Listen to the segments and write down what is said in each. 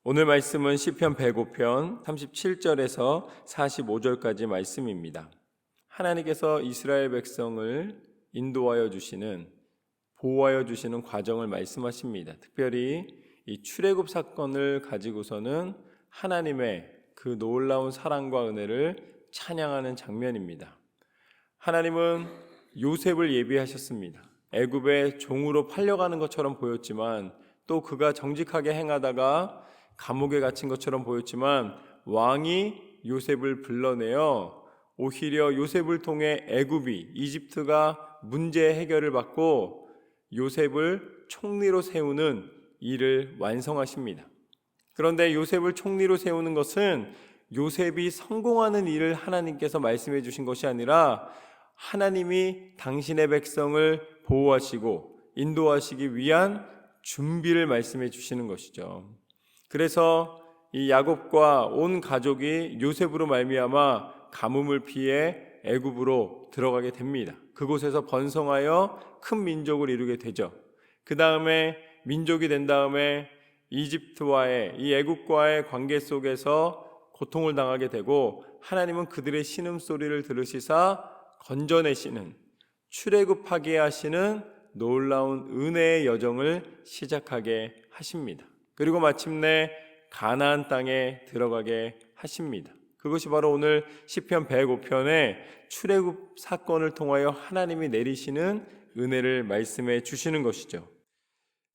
오늘 말씀은 시편 105편 37절에서 45절까지 말씀입니다. 하나님께서 이스라엘 백성을 인도하여 주시는, 보호하여 주시는 과정을 말씀하십니다. 특별히 이 출애굽 사건을 가지고서는 하나님의 그 놀라운 사랑과 은혜를 찬양하는 장면입니다. 하나님은 요셉을 예비하셨습니다. 애굽의 종으로 팔려가는 것처럼 보였지만, 또 그가 정직하게 행하다가 감옥에 갇힌 것처럼 보였지만, 왕이 요셉을 불러내어 오히려 요셉을 통해 애굽이, 이집트가 문제 해결을 받고 요셉을 총리로 세우는 일을 완성하십니다. 그런데 요셉을 총리로 세우는 것은 요셉이 성공하는 일을 하나님께서 말씀해 주신 것이 아니라 하나님이 당신의 백성을 보호하시고 인도하시기 위한 준비를 말씀해 주시는 것이죠. 그래서 이 야곱과 온 가족이 요셉으로 말미암아 가뭄을 피해 애굽으로 들어가게 됩니다. 그곳에서 번성하여 큰 민족을 이루게 되죠. 그 다음에 민족이 된 다음에 이집트와의, 이 애굽과의 관계 속에서 고통을 당하게 되고, 하나님은 그들의 신음소리를 들으시사 건져내시는, 출애굽하게 하시는 놀라운 은혜의 여정을 시작하게 하십니다. 그리고 마침내 가나안 땅에 들어가게 하십니다. 그것이 바로 오늘 시편 105편의 출애굽 사건을 통하여 하나님이 내리시는 은혜를 말씀해 주시는 것이죠.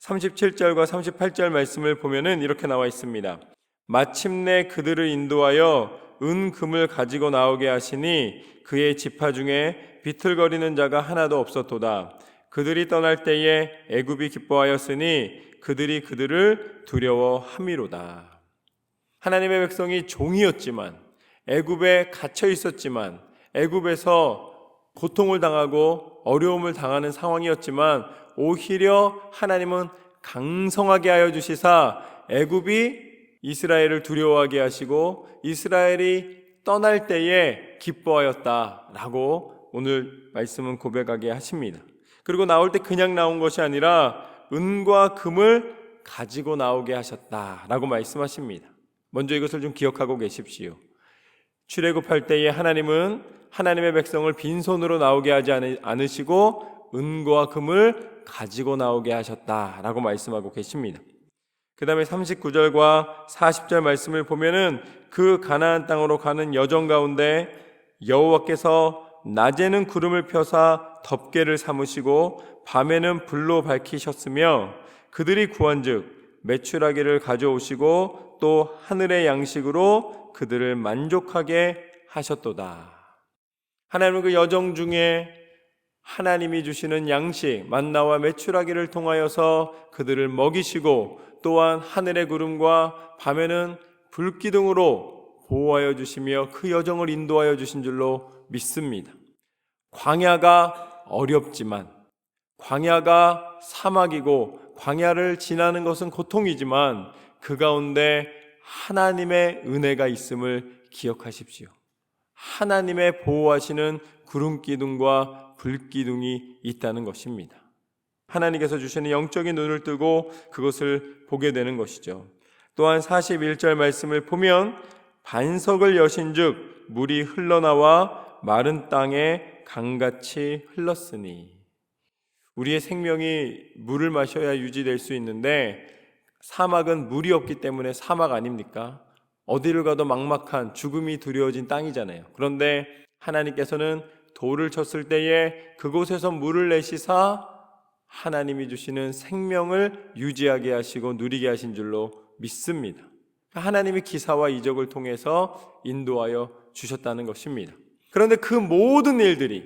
37절과 38절 말씀을 보면은 이렇게 나와 있습니다. 마침내 그들을 인도하여 은금을 가지고 나오게 하시니 그의 지파 중에 비틀거리는 자가 하나도 없었도다. 그들이 떠날 때에 애굽이 기뻐하였으니 그들이 그들을 두려워함이로다. 하나님의 백성이 종이었지만, 애굽에 갇혀 있었지만, 애굽에서 고통을 당하고 어려움을 당하는 상황이었지만, 오히려 하나님은 강성하게 하여 주시사 애굽이 이스라엘을 두려워하게 하시고 이스라엘이 떠날 때에 기뻐하였다라고 오늘 말씀은 고백하게 하십니다. 그리고 나올 때 그냥 나온 것이 아니라 은과 금을 가지고 나오게 하셨다라고 말씀하십니다. 먼저 이것을 좀 기억하고 계십시오. 출애굽할 때에 하나님은 하나님의 백성을 빈손으로 나오게 하지 않으시고 은과 금을 가지고 나오게 하셨다라고 말씀하고 계십니다. 그 다음에 39절과 40절 말씀을 보면은 그 가나안 땅으로 가는 여정 가운데 여호와께서 낮에는 구름을 펴사 덮개를 삼으시고 밤에는 불로 밝히셨으며 그들이 구한즉 메추라기를 가져오시고 또 하늘의 양식으로 그들을 만족하게 하셨도다. 하나님은 그 여정 중에 하나님이 주시는 양식 만나와 메추라기를 통하여서 그들을 먹이시고, 또한 하늘의 구름과 밤에는 불기둥으로 보호하여 주시며 그 여정을 인도하여 주신 줄로 믿습니다. 광야가 어렵지만, 광야가 사막이고 광야를 지나는 것은 고통이지만 그 가운데 하나님의 은혜가 있음을 기억하십시오. 하나님의 보호하시는 구름기둥과 불기둥이 있다는 것입니다. 하나님께서 주시는 영적인 눈을 뜨고 그것을 보게 되는 것이죠. 또한 41절 말씀을 보면 반석을 여신즉 물이 흘러나와 마른 땅에 강같이 흘렀으니, 우리의 생명이 물을 마셔야 유지될 수 있는데 사막은 물이 없기 때문에 사막 아닙니까? 어디를 가도 막막한 죽음이 두려워진 땅이잖아요. 그런데 하나님께서는 돌을 쳤을 때에 그곳에서 물을 내시사 하나님이 주시는 생명을 유지하게 하시고 누리게 하신 줄로 믿습니다. 하나님이 기사와 이적을 통해서 인도하여 주셨다는 것입니다. 그런데 그 모든 일들이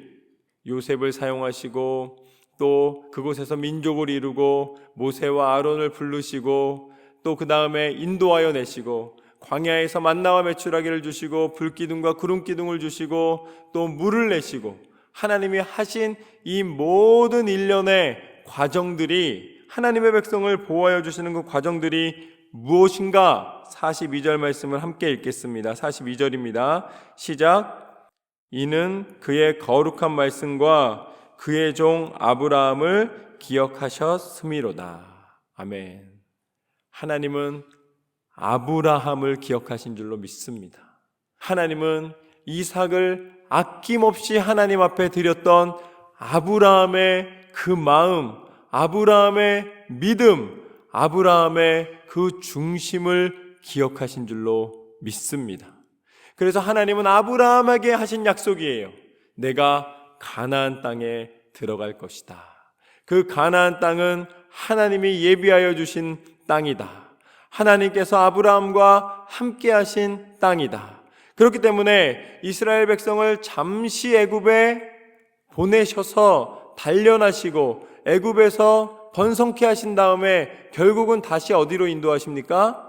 요셉을 사용하시고 또 그곳에서 민족을 이루고 모세와 아론을 부르시고 또 그 다음에 인도하여 내시고 광야에서 만나와 메추라기를 주시고 불기둥과 구름기둥을 주시고 또 물을 내시고 하나님이 하신 이 모든 일련의 과정들이, 하나님의 백성을 보호하여 주시는 그 과정들이 무엇인가? 42절 말씀을 함께 읽겠습니다. 42절입니다. 시작. 이는 그의 거룩한 말씀과 그의 종 아브라함을 기억하셨음이로다. 아멘. 하나님은 아브라함을 기억하신 줄로 믿습니다. 하나님은 이삭을 아낌없이 하나님 앞에 드렸던 아브라함의 그 마음, 아브라함의 믿음, 아브라함의 그 중심을 기억하신 줄로 믿습니다. 그래서 하나님은 아브라함에게 하신 약속이에요. 내가 가나안 땅에 들어갈 것이다. 그 가나안 땅은 하나님이 예비하여 주신 땅이다. 하나님께서 아브라함과 함께 하신 땅이다. 그렇기 때문에 이스라엘 백성을 잠시 애굽에 보내셔서 단련하시고 애굽에서 번성케 하신 다음에 결국은 다시 어디로 인도하십니까?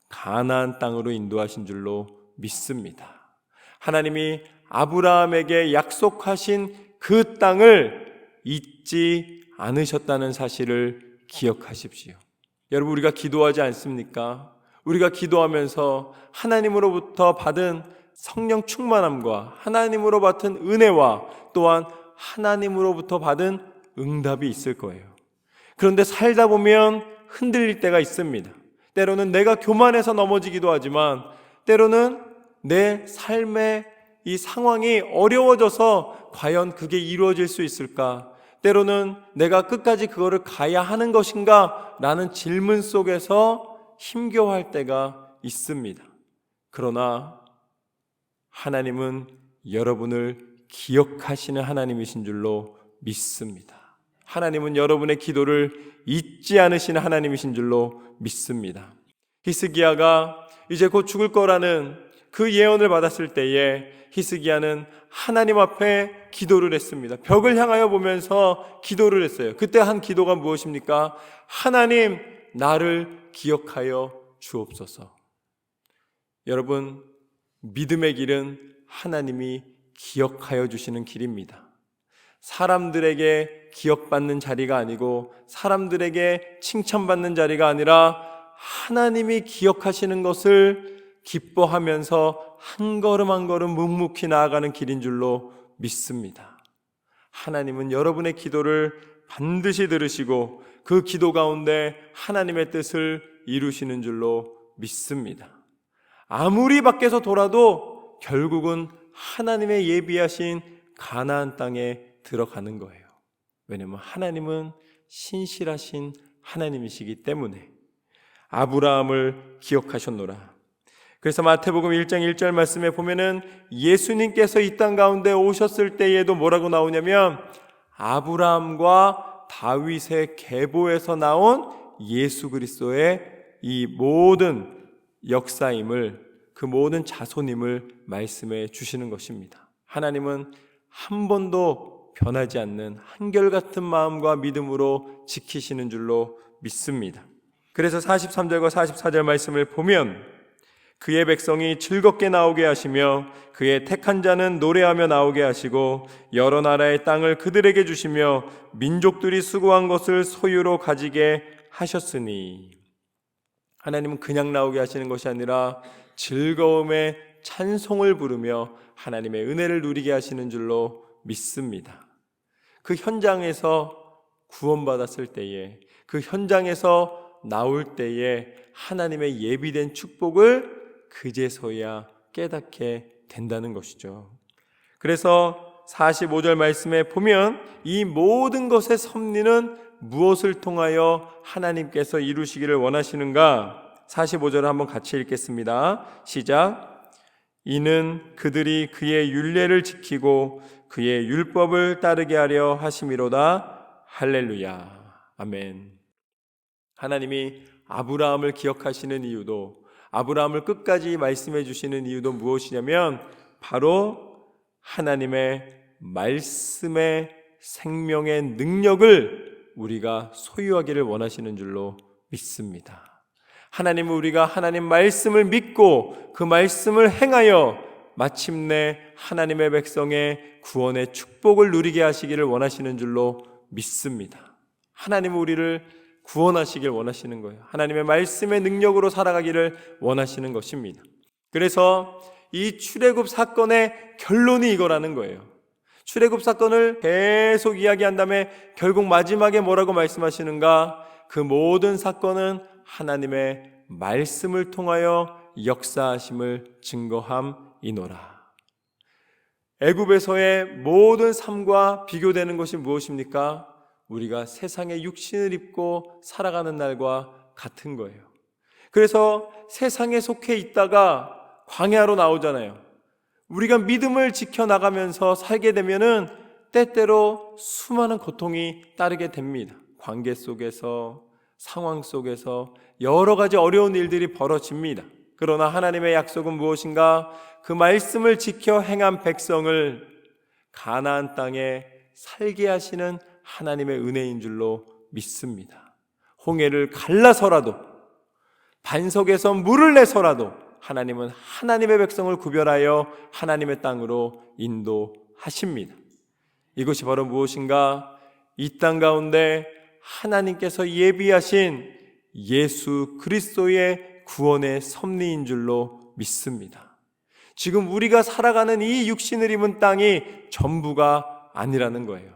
가나안 땅으로 인도하신 줄로 믿습니다. 하나님이 아브라함에게 약속하신 그 땅을 잊지 않으셨다는 사실을 기억하십시오. 여러분, 우리가 기도하지 않습니까? 우리가 기도하면서 하나님으로부터 받은 성령 충만함과 하나님으로 받은 은혜와 또한 하나님으로부터 받은 응답이 있을 거예요. 그런데 살다 보면 흔들릴 때가 있습니다. 때로는 내가 교만해서 넘어지기도 하지만 때로는 내 삶의 이 상황이 어려워져서 과연 그게 이루어질 수 있을까? 때로는 내가 끝까지 그거를 가야 하는 것인가? 라는 질문 속에서 힘겨워할 때가 있습니다. 그러나 하나님은 여러분을 기억하시는 하나님이신 줄로 믿습니다. 하나님은 여러분의 기도를 잊지 않으시는 하나님이신 줄로 믿습니다. 히스기야가 이제 곧 죽을 거라는 그 예언을 받았을 때에 히스기야는 하나님 앞에 기도를 했습니다. 벽을 향하여 보면서 기도를 했어요. 그때 한 기도가 무엇입니까? 하나님, 나를 기억하여 주옵소서. 여러분, 믿음의 길은 하나님이 기억하여 주시는 길입니다. 사람들에게 기억받는 자리가 아니고 사람들에게 칭찬받는 자리가 아니라 하나님이 기억하시는 것을 기뻐하면서 한 걸음 한 걸음 묵묵히 나아가는 길인 줄로 믿습니다. 하나님은 여러분의 기도를 반드시 들으시고 그 기도 가운데 하나님의 뜻을 이루시는 줄로 믿습니다. 아무리 밖에서 돌아도 결국은 하나님의 예비하신 가나안 땅에 들어가는 거예요. 왜냐하면 하나님은 신실하신 하나님이시기 때문에. 아브라함을 기억하셨노라. 그래서 마태복음 1장 1절 말씀에 보면은 예수님께서 이 땅 가운데 오셨을 때에도 뭐라고 나오냐면 아브라함과 다윗의 계보에서 나온 예수 그리스도의 이 모든 역사임을, 그 모든 자손임을 말씀해 주시는 것입니다. 하나님은 한 번도 변하지 않는 한결같은 마음과 믿음으로 지키시는 줄로 믿습니다. 그래서 43절과 44절 말씀을 보면 그의 백성이 즐겁게 나오게 하시며 그의 택한 자는 노래하며 나오게 하시고 여러 나라의 땅을 그들에게 주시며 민족들이 수고한 것을 소유로 가지게 하셨으니. 하나님은 그냥 나오게 하시는 것이 아니라 즐거움의 찬송을 부르며 하나님의 은혜를 누리게 하시는 줄로 믿습니다. 그 현장에서 구원받았을 때에, 그 현장에서 나올 때에 하나님의 예비된 축복을 그제서야 깨닫게 된다는 것이죠. 그래서 45절 말씀에 보면 이 모든 것의 섭리는 무엇을 통하여 하나님께서 이루시기를 원하시는가? 45절을 한번 같이 읽겠습니다. 시작. 이는 그들이 그의 율례를 지키고 그의 율법을 따르게 하려 하심이로다. 할렐루야. 아멘. 하나님이 아브라함을 기억하시는 이유도, 아브라함을 끝까지 말씀해 주시는 이유도 무엇이냐면 바로 하나님의 말씀의 생명의 능력을 우리가 소유하기를 원하시는 줄로 믿습니다. 하나님은 우리가 하나님 말씀을 믿고 그 말씀을 행하여 마침내 하나님의 백성의 구원의 축복을 누리게 하시기를 원하시는 줄로 믿습니다. 하나님은 우리를 구원하시길 원하시는 거예요. 하나님의 말씀의 능력으로 살아가기를 원하시는 것입니다. 그래서 이 출애굽 사건의 결론이 이거라는 거예요. 출애굽 사건을 계속 이야기한 다음에 결국 마지막에 뭐라고 말씀하시는가? 그 모든 사건은 하나님의 말씀을 통하여 역사하심을 증거함이노라. 애굽에서의 모든 삶과 비교되는 것이 무엇입니까? 우리가 세상의 육신을 입고 살아가는 날과 같은 거예요. 그래서 세상에 속해 있다가 광야로 나오잖아요. 우리가 믿음을 지켜나가면서 살게 되면은 때때로 수많은 고통이 따르게 됩니다. 관계 속에서, 상황 속에서 여러 가지 어려운 일들이 벌어집니다. 그러나 하나님의 약속은 무엇인가? 그 말씀을 지켜 행한 백성을 가나안 땅에 살게 하시는 하나님의 은혜인 줄로 믿습니다. 홍해를 갈라서라도, 반석에서 물을 내서라도 하나님은 하나님의 백성을 구별하여 하나님의 땅으로 인도하십니다. 이것이 바로 무엇인가? 이 땅 가운데 하나님께서 예비하신 예수 그리스도의 구원의 섭리인 줄로 믿습니다. 지금 우리가 살아가는 이 육신을 입은 땅이 전부가 아니라는 거예요.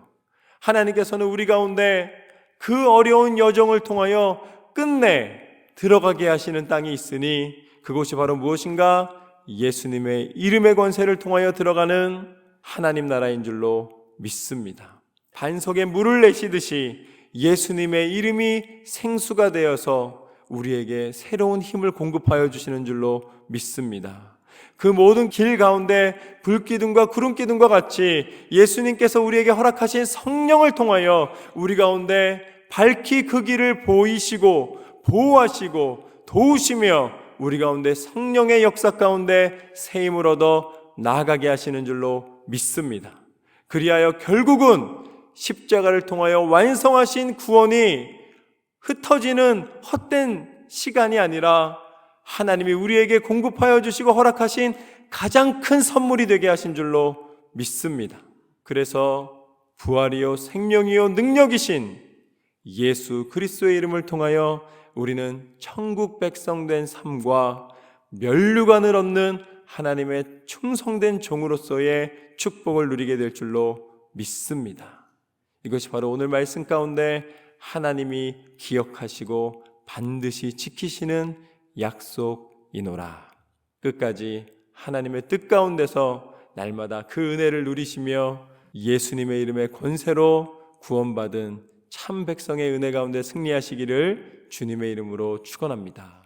하나님께서는 우리 가운데 그 어려운 여정을 통하여 끝내 들어가게 하시는 땅이 있으니 그곳이 바로 무엇인가? 예수님의 이름의 권세를 통하여 들어가는 하나님 나라인 줄로 믿습니다. 반석에 물을 내시듯이 예수님의 이름이 생수가 되어서 우리에게 새로운 힘을 공급하여 주시는 줄로 믿습니다. 그 모든 길 가운데 불기둥과 구름기둥과 같이 예수님께서 우리에게 허락하신 성령을 통하여 우리 가운데 밝히 그 길을 보이시고 보호하시고 도우시며 우리 가운데 성령의 역사 가운데 새 힘을 얻어 나아가게 하시는 줄로 믿습니다. 그리하여 결국은 십자가를 통하여 완성하신 구원이 흩어지는 헛된 시간이 아니라 하나님이 우리에게 공급하여 주시고 허락하신 가장 큰 선물이 되게 하신 줄로 믿습니다. 그래서 부활이요 생명이요 능력이신 예수 그리스도의 이름을 통하여 우리는 천국 백성된 삶과 면류관을 얻는 하나님의 충성된 종으로서의 축복을 누리게 될 줄로 믿습니다. 이것이 바로 오늘 말씀 가운데 하나님이 기억하시고 반드시 지키시는 약속이노라. 끝까지 하나님의 뜻 가운데서 날마다 그 은혜를 누리시며 예수님의 이름의 권세로 구원받은 참 백성의 은혜 가운데 승리하시기를 주님의 이름으로 축원합니다.